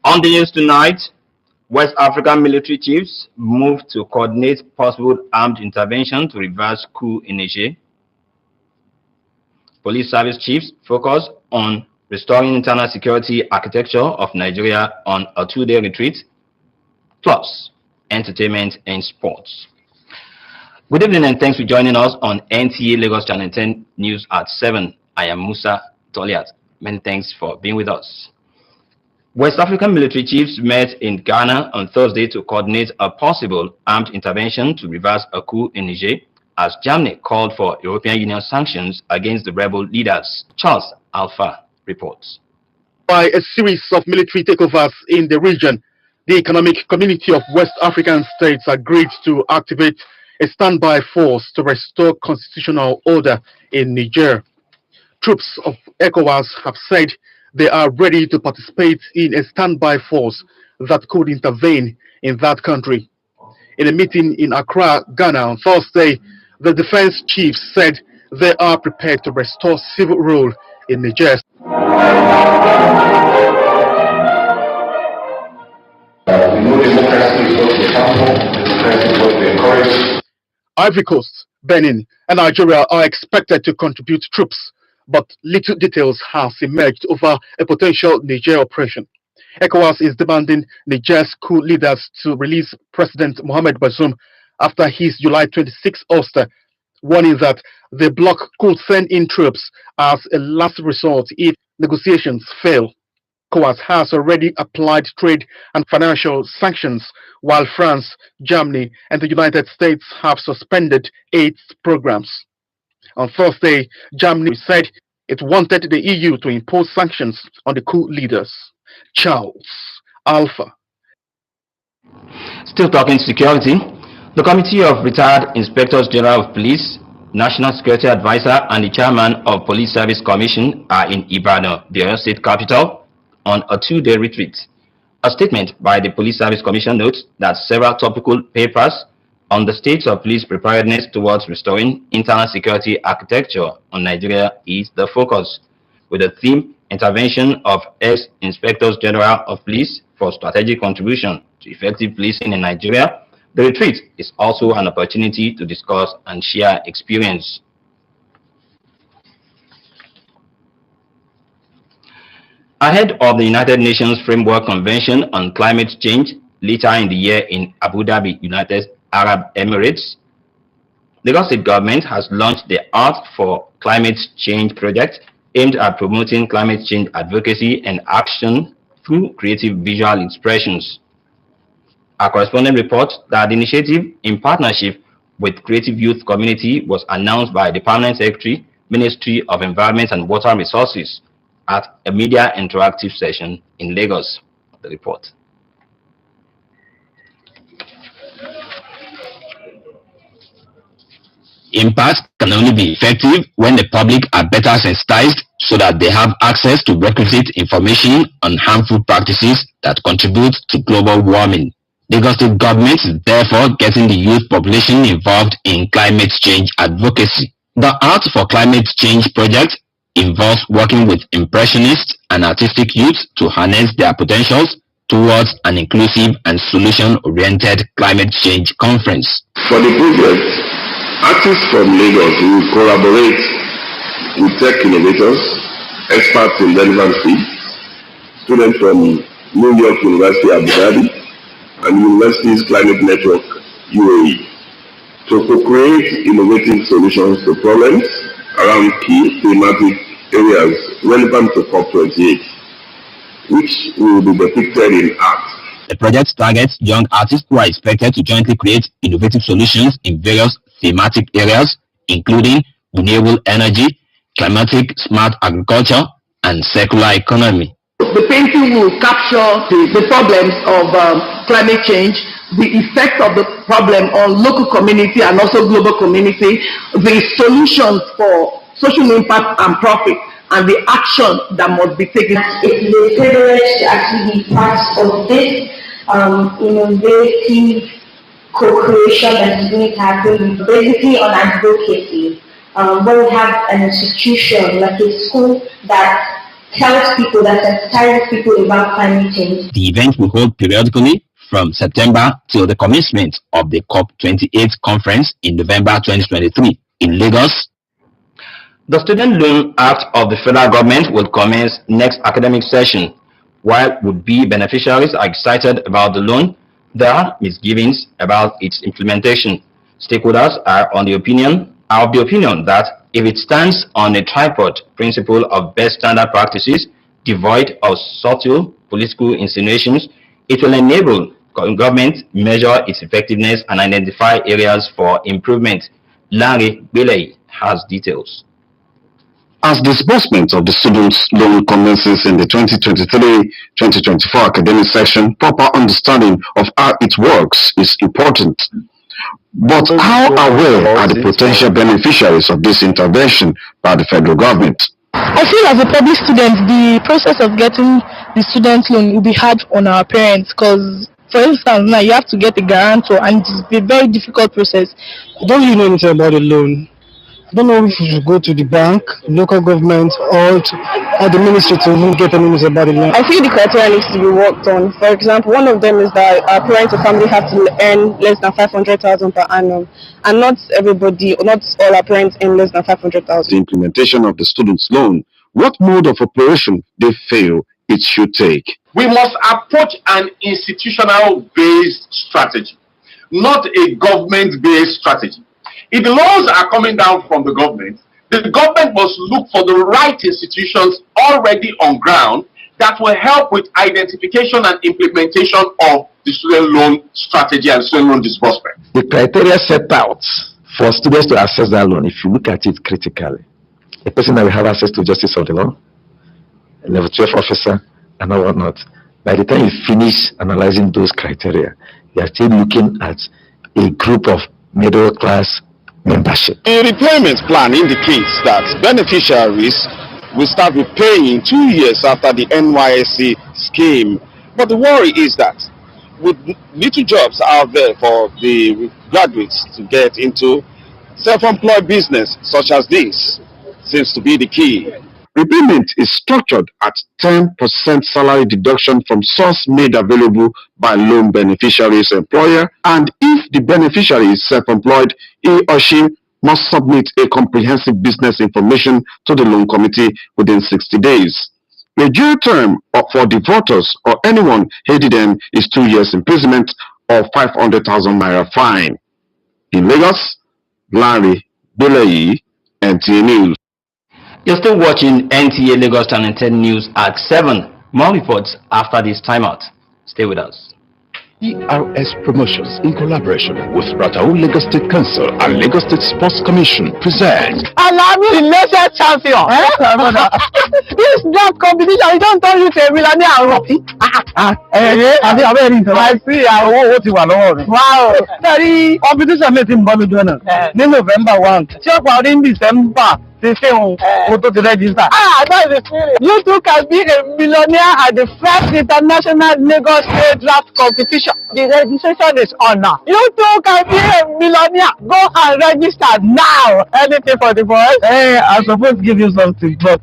On the news tonight, West African military chiefs move to coordinate possible armed intervention to reverse coup in Niger. Police service chiefs focus on restoring internal security architecture of Nigeria on a 2-day retreat, plus entertainment and sports. Good evening and thanks for joining us on NTA Lagos Channel 10 News at 7. I am Musa Toliat. Many thanks for being with us. West African military chiefs met in Ghana on Thursday to coordinate a possible armed intervention to reverse a coup in Niger, as Germany called for European Union sanctions against the rebel leaders. Charles Alpha reports. By a series of military takeovers in the region, the Economic Community of West African States agreed to activate a standby force to restore constitutional order in Niger. Troops of ECOWAS have said they are ready to participate in a standby force that could intervene in that country. In a meeting in Accra, Ghana on Thursday, the defense chiefs said they are prepared to restore civil rule in Niger. We know democracy is what we stand for, democracy is what we encourage. Ivory Coast, Benin, and Nigeria are expected to contribute troops, but little details has emerged over a potential Niger operation. ECOWAS is demanding Niger's coup leaders to release President Mohamed Bazoum after his July 26 ouster, warning that the bloc could send in troops as a last resort if negotiations fail. ECOWAS has already applied trade and financial sanctions, while France, Germany, and the United States have suspended aid programs. On Thursday, Germany said it wanted the EU to impose sanctions on the coup leaders. Charles Alpha. Still talking security, the Committee of Retired Inspectors General of Police, National Security Advisor, and the Chairman of Police Service Commission are in Ibadan, the Oyo State capital, on a 2-day retreat. A statement by the Police Service Commission notes that several topical papers on the state of police preparedness towards restoring internal security architecture on Nigeria is the focus, with the theme Intervention of Ex-Inspectors General of Police for Strategic Contribution to Effective Policing in Nigeria. The retreat is also an opportunity to discuss and share experience. Ahead of the United Nations Framework Convention on Climate Change later in the year in Abu Dhabi, United Arab Emirates, the Lagos State government has launched the Art for Climate Change project aimed at promoting climate change advocacy and action through creative visual expressions. Our correspondent reports that the initiative, in partnership with Creative Youth Community, was announced by the Permanent Secretary, Ministry of Environment and Water Resources, at a media interactive session in Lagos. The report. Impact can only be effective when the public are better sensitized so that they have access to requisite information on harmful practices that contribute to global warming. Lagos State government is therefore getting the youth population involved in climate change advocacy. The Art for Climate Change project involves working with impressionists and artistic youth to harness their potentials towards an inclusive and solution-oriented climate change conference. For the project, artists from Lagos will collaborate with tech innovators, experts in relevant fields, students from New York University Abu Dhabi, and University's Climate Network UAE to co-create innovative solutions to problems around key thematic areas relevant to COP28, which will be depicted in art. The project targets young artists who are expected to jointly create innovative solutions in various thematic areas, including renewable energy, climatic smart agriculture, and circular economy. The painting will capture the problems of climate change, the effect of the problem on local community and also global community, the solutions for social impact and profit, and the action that must be taken. It is a privilege to actually be part of this innovative co-creation that is going to happen, basically on advocacy. Where we have an institution like a school that tells people, that sensitizes people about climate change. The event will hold periodically from September till the commencement of the COP28 conference in November 2023 in Lagos. The Student Loan Act of the federal government will commence next academic session. While would-be beneficiaries are excited about the loan, there are misgivings about its implementation. Stakeholders are of the opinion that if it stands on a tripod principle of best standard practices, devoid of subtle political insinuations, it will enable government measure its effectiveness and identify areas for improvement. Larry Belay has details. As disbursement of the students' loan commences in the 2023-2024 academic session, proper understanding of how it works is important. But how aware are the potential beneficiaries of this intervention by the federal government? I feel as a public student, the process of getting the student loan will be hard on our parents because, for instance, now you have to get a guarantor and it's a very difficult process. I don't really know anything about the loan. I don't know if you should go to the bank, local government, or the ministry to even get any news about the loan. I feel the criteria needs to be worked on. For example, one of them is that our parents or family have to earn less than 500,000 per annum, and not everybody, or not all our parents earn less than 500,000. The implementation of the students' loan, what mode of operation they feel it should take? We must approach an institutional-based strategy, not a government-based strategy. If the loans are coming down from the government must look for the right institutions already on ground that will help with identification and implementation of the student loan strategy and student loan disbursement. The criteria set out for students to access that loan, if you look at it critically, a person that will have access to justice of the law, a level 12 officer, and whatnot, by the time you finish analyzing those criteria, you are still looking at a group of middle class membership. A repayment plan indicates that beneficiaries will start repaying 2 years after the NYSC scheme. But the worry is that with little jobs out there for the graduates to get into, self-employed business such as this seems to be the key. Repayment is structured at 10% salary deduction from source made available by loan beneficiary's employer, and if the beneficiary is self-employed, he or she must submit a comprehensive business information to the loan committee within 60 days. The jail term for defaulters or anyone heading them is 2 years imprisonment or 500,000 naira fine. In Lagos, Larry Belay, NTA News. You're still watching NTA Lagos Channel 10 News at 7. More reports after this timeout. Stay with us. ERS Promotions, in collaboration with Ratau Lagos State Council and Lagos State Sports Commission, present Alami, the latest champion. This job competition, you don't turn you to a millionaire. I see. Wow. Sorry, competition made in Bamidona. In November 1. Check out in December. They say, to register. That is the spirit. You too can be a millionaire at the first international Lagos State draft competition. The registration is on now. You too can be a millionaire. Go and register now. Anything for the boys? Hey, I'm supposed to give you something, but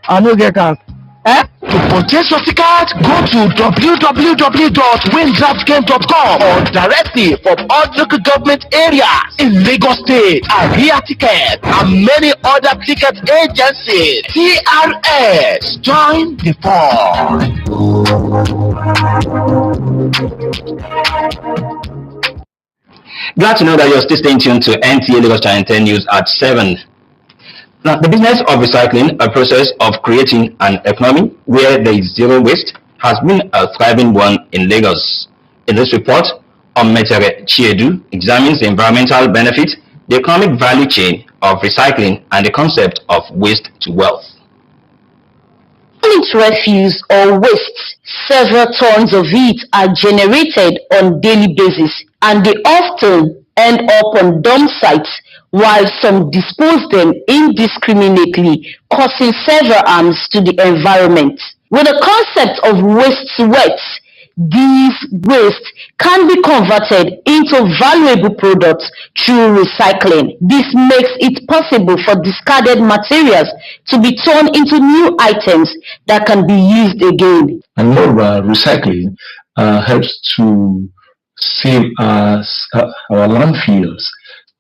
I don't get can't. To purchase your ticket, go to www.windraftgame.com or directly from all local government areas in Lagos State, Area Ticket, and many other ticket agencies. TRS, join the fun. Glad to know that you're still staying tuned to NTA Lagos Channel 10 News at 7. Now, the business of recycling, a process of creating an economy where there is zero waste, has been a thriving one in Lagos. In this report, Nta Ch10 examines the environmental benefit, the economic value chain of recycling, and the concept of waste to wealth. its refuse or waste, several tons of it are generated on daily basis, and they often end up on dump sites, while some dispose them indiscriminately, causing several harms to the environment. With the concept of waste wet, these waste can be converted into valuable products through recycling. This makes it possible for discarded materials to be turned into new items that can be used again. And moreover, recycling helps to save us our landfills,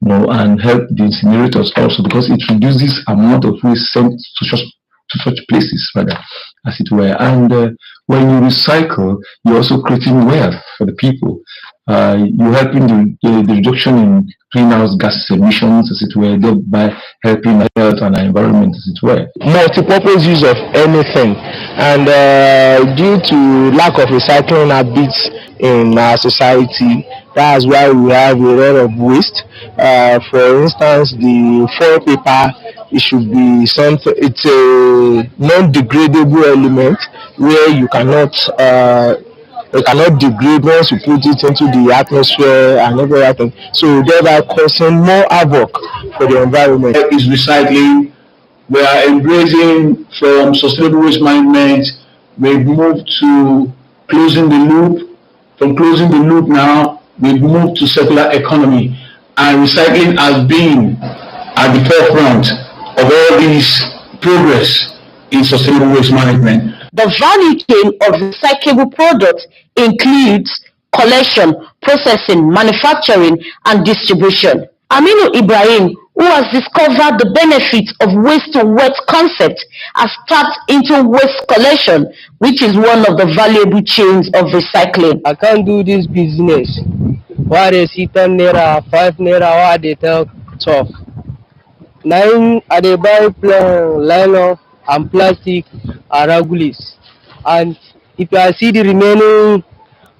and help the incinerators also, because it reduces amount of waste sent to such places, rather, as it were. And when you recycle, you're also creating wealth for the people. You're helping the reduction in greenhouse gas emissions, as it were, thereby helping the health and the environment, as it were. Multi-purpose use of anything, and due to lack of recycling habits in our society, that's why we have a lot of waste. For instance, the foil paper, it should be something. It's a non-degradable element where you cannot degrade once you put it into the atmosphere and everything. So thereby causing more havoc for the environment. Is recycling. We are embracing from sustainable waste management. We've moved to closing the loop. From closing the loop now, we've moved to circular economy. And recycling has been at the forefront of all this progress in sustainable waste management. The value chain of recyclable products includes collection, processing, manufacturing, and distribution. Aminu Ibrahim, who has discovered the benefits of waste-to-wet concept, has tapped into waste collection, which is one of the valuable chains of recycling. I can't do this business. Why they see 10 naira, 5 naira, why they tell tough. Now I dey buy nylon and plastic and regulars. And if I see the remaining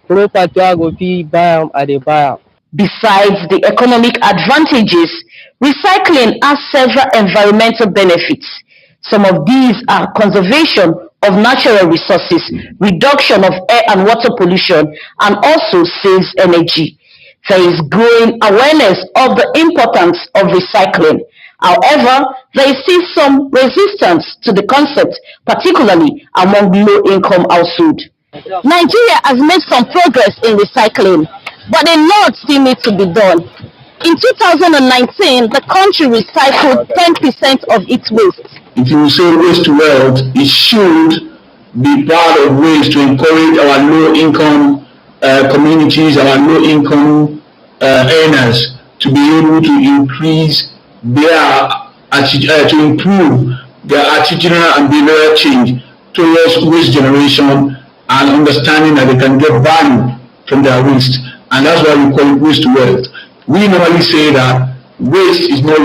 property, I go buy them, I dey buy them. Besides the economic advantages, recycling has several environmental benefits. Some of these are conservation of natural resources, reduction of air and water pollution, and also saves energy. There is growing awareness of the importance of recycling. However, there is still some resistance to the concept, particularly among low-income households. Nigeria has made some progress in recycling, but a lot still needs to be done. In 2019, the country recycled 10% of its waste. If you say waste to wealth, it should be part of ways to encourage our low-income communities, our low-income earners to be able to increase their to improve their attitudinal and behavioral change towards waste generation and understanding that they can get value from their waste. And that's why we call it waste to wealth. We normally say that waste is not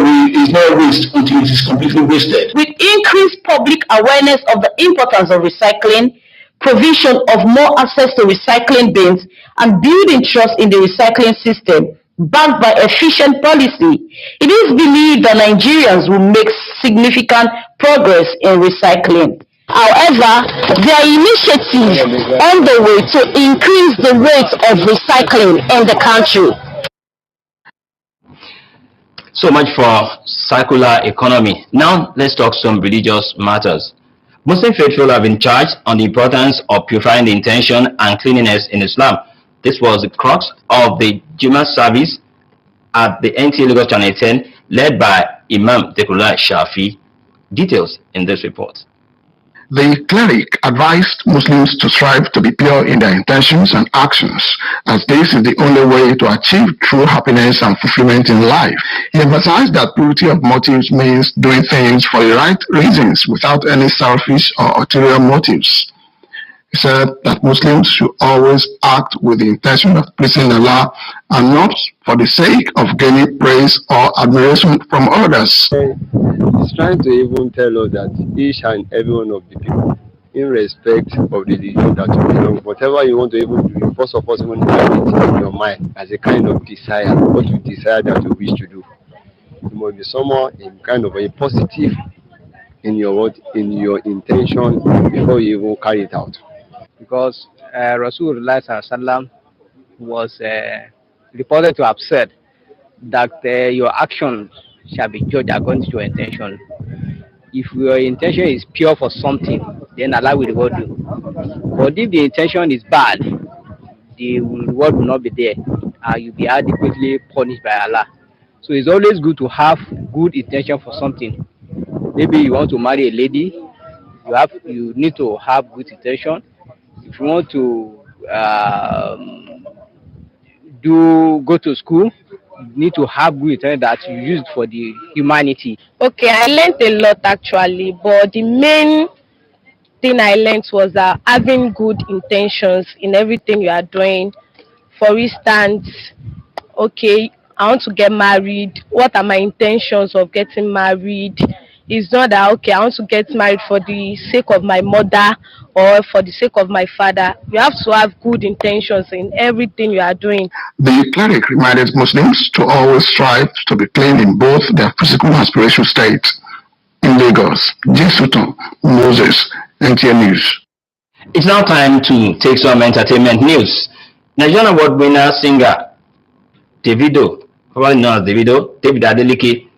waste until it is completely wasted. With increased public awareness of the importance of recycling, provision of more access to recycling bins, and building trust in the recycling system, backed by efficient policy, it is believed that Nigerians will make significant progress in recycling. However, there are initiatives on the way to increase the rate of recycling in the country. So much for circular economy. Now let's talk some religious matters. Muslim faithful have been charged on the importance of purifying the intention and cleanliness in Islam. This was the crux of the Jummah service at the NTA Lagos Channel 10, led by Imam Dekullah Shafi. Details in this report. The cleric advised Muslims to strive to be pure in their intentions and actions, as this is the only way to achieve true happiness and fulfillment in life. He emphasized that purity of motives means doing things for the right reasons without any selfish or ulterior motives. He said that Muslims should always act with the intention of pleasing Allah and not for the sake of gaining praise or admiration from others. He's trying to even tell us that each and every one of the people, in respect of the religion that you belong, whatever you want to even do, first of all, you want to have it in your mind as a kind of desire, what you desire that you wish to do. You must be someone in kind of a positive in your what in your intention before you even carry it out. Because Rasulullah Sallam was reported to have said that your actions shall be judged according to your intention. If your intention is pure for something, then Allah will reward you. But if the intention is bad, the reward will not be there. You'll be adequately punished by Allah. So it's always good to have good intention for something. Maybe you want to marry a lady, you need to have good intention. If you want to go to school, you need to have good intention that you use for the humanity. Okay, I learned a lot actually, but the main thing I learned was that having good intentions in everything you are doing. For instance, okay, I want to get married. What are my intentions of getting married? It's not that okay, I want to get married for the sake of my mother or for the sake of my father. You have to have good intentions in everything you are doing. The cleric reminded Muslims to always strive to be clean in both their physical and spiritual states. In Lagos, Jesuton, Moses, Nta News. It's now time to take some entertainment news. Nigerian award winner singer Davido, formerly known as David Adeleke,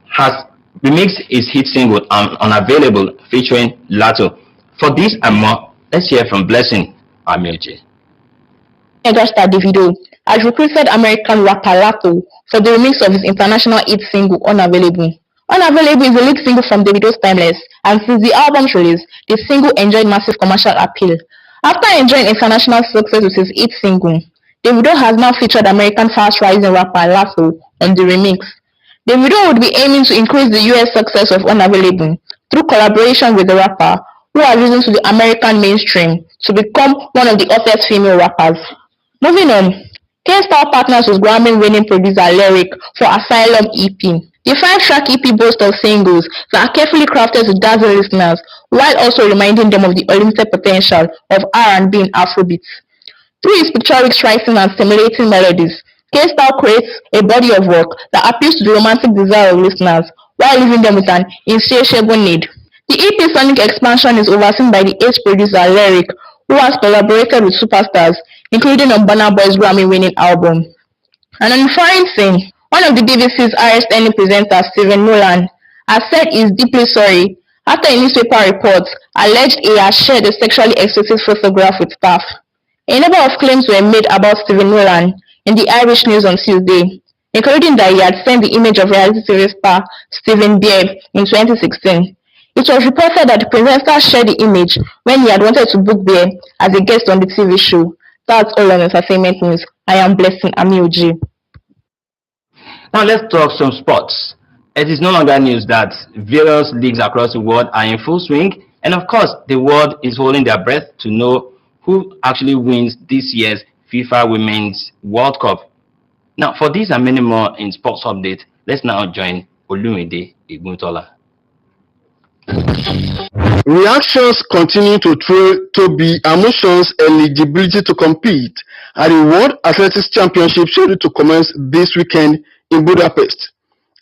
has remixed his hit single Unavailable featuring Lato. For this and more, let's hear from Blessing Amioje. Megastar Davido has recruited American rapper Lato for the remix of his international hit single Unavailable. Unavailable is a lead single from Davido's Timeless, and since the album's release, the single enjoyed massive commercial appeal. After enjoying international success with his hit single, Davido has now featured American fast-rising rapper Lato on the remix. Davido would be aiming to increase the US success of Unavailable through collaboration with the rapper, who has risen to the American mainstream to become one of the hottest female rappers. Moving on, K-Star partners with Grammy-winning producer Lyric for Asylum EP. The 5-track EP boasts of singles that are carefully crafted to dazzle listeners, while also reminding them of the unlimited potential of R&B and Afrobeat. Through his pictorial writing and stimulating melodies, K-Star creates a body of work that appeals to the romantic desire of listeners, while leaving them with an insatiable need. The EP Sonic Expansion is overseen by the ace producer Lyric, who has collaborated with superstars, including on Burna Boy's Grammy-winning album. And on the foreign scene, one of the BBC's highest earning presenters, Stephen Nolan, has said he is deeply sorry after a newspaper report alleged he has shared a sexually explicit photograph with staff. A number of claims were made about Stephen Nolan in the Irish News on Tuesday, including that he had sent the image of reality TV star Stephen Bear in 2016. It was reported that the presenter shared the image when he had wanted to book Bear as a guest on the TV show. That's all on entertainment news. I am Blessing Amioji. Now let's talk some sports. It is no longer news that various leagues across the world are in full swing, and of course the world is holding their breath to know who actually wins this year's FIFA Women's World Cup. Now for this and many more in Sports Update, let's now join Olumide Igbutola. Reactions continue to throw Toby Amusan's eligibility to compete at the World Athletics Championship scheduled to commence this weekend in Budapest,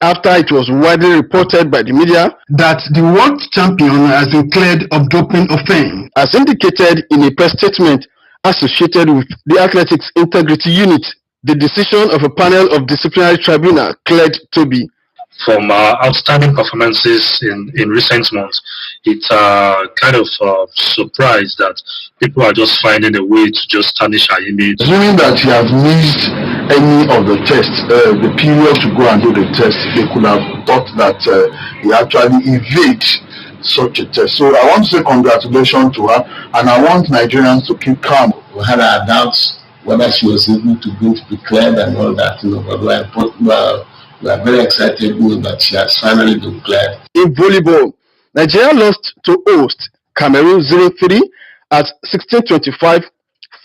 after it was widely reported by the media that the world champion has been cleared of doping offense, as indicated in a press statement associated with the Athletics Integrity Unit. The decision of a panel of disciplinary tribunal cleared Toby. From outstanding performances in recent months, it's kind of surprised that people are just finding a way to just tarnish our image. Assuming that you have missed any of the tests, the period to go and do the test, they could have thought that he actually evade such a test. So I want to say congratulations to her, and I want Nigerians to keep calm. We had our doubts whether she was able to be cleared and all that, but we are very excited that she has finally been cleared. In volleyball, Nigeria lost to host Cameroon 0-3 at 16-25,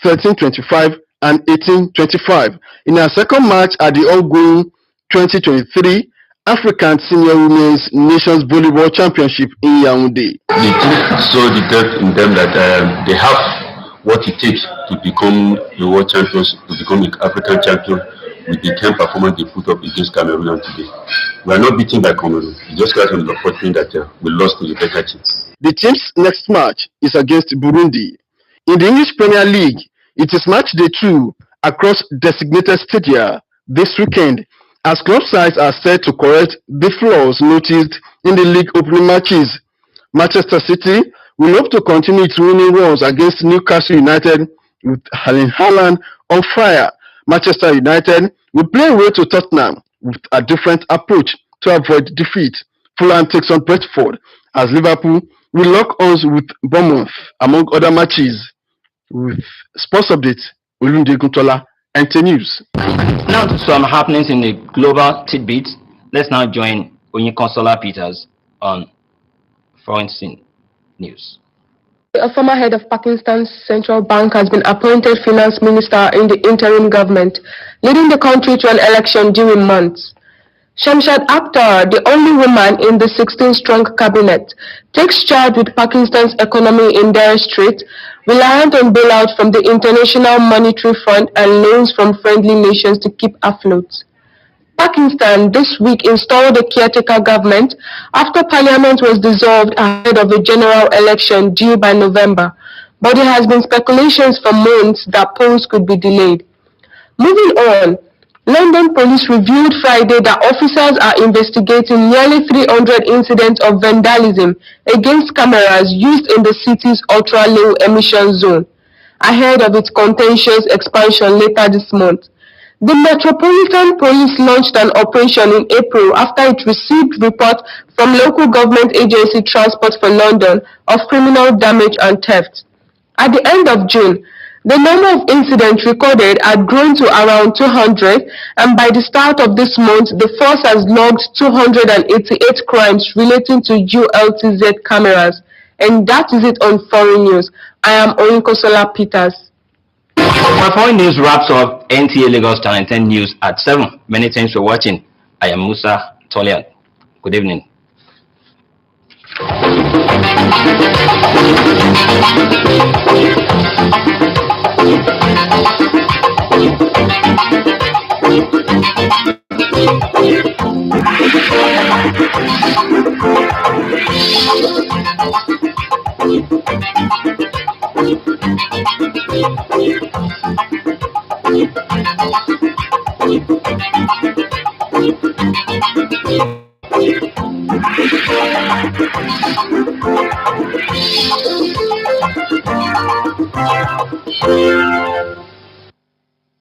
13-25, and 18-25 in our second match at the ongoing 2023 African Senior Women's Nations Volleyball Championship in Yaoundé. The team saw the depth in them that they have what it takes to become the world champions, to become the African champion. with the kind of performance they put up against Cameroon today. We are not beaten by Cameroon. It's just quite unfortunate that we lost to the Nta Ch10. The team's next match is against Burundi. In the English Premier League, it is match day 2 across designated stadia this weekend, as club sides are set to correct the flaws noticed in the league opening matches. Manchester City will hope to continue its winning runs against Newcastle United with Erling Haaland on fire. Manchester United will play away to Tottenham with a different approach to avoid defeat. Fulham takes on Brentford, as Liverpool will lock arms with Bournemouth, among other matches. With sports updates, Olunde Guntola, Nta News. Now to some happenings in the global tidbits. Let's now join Onyekonsola Peters on Foreign Scene News. A former head of Pakistan's central bank has been appointed finance minister in the interim government, leading the country to an election due in months. Shamshad Akhtar, the only woman in the 16-strong cabinet, takes charge with Pakistan's economy in dire straits, reliant on bailout from the International Monetary Fund and loans from friendly nations to keep afloat. Pakistan this week installed a caretaker government after parliament was dissolved ahead of a general election due by November, but there has been speculations for months that polls could be delayed. Moving on, London police revealed Friday that officers are investigating nearly 300 incidents of vandalism against cameras used in the city's ultra-low emission zone, ahead of its contentious expansion later this month. The Metropolitan Police launched an operation in April after it received reports from local government agency Transport for London of criminal damage and theft. At the end of June, the number of incidents recorded had grown to around 200, and by the start of this month, the force has logged 288 crimes relating to ULTZ cameras. And that is it on Foreign News. I am Onyekonsola Peters. My Foreign News wraps up NTA Lagos Channel 10 News at 7. Many thanks for watching. I am Musa Tolian. Good evening.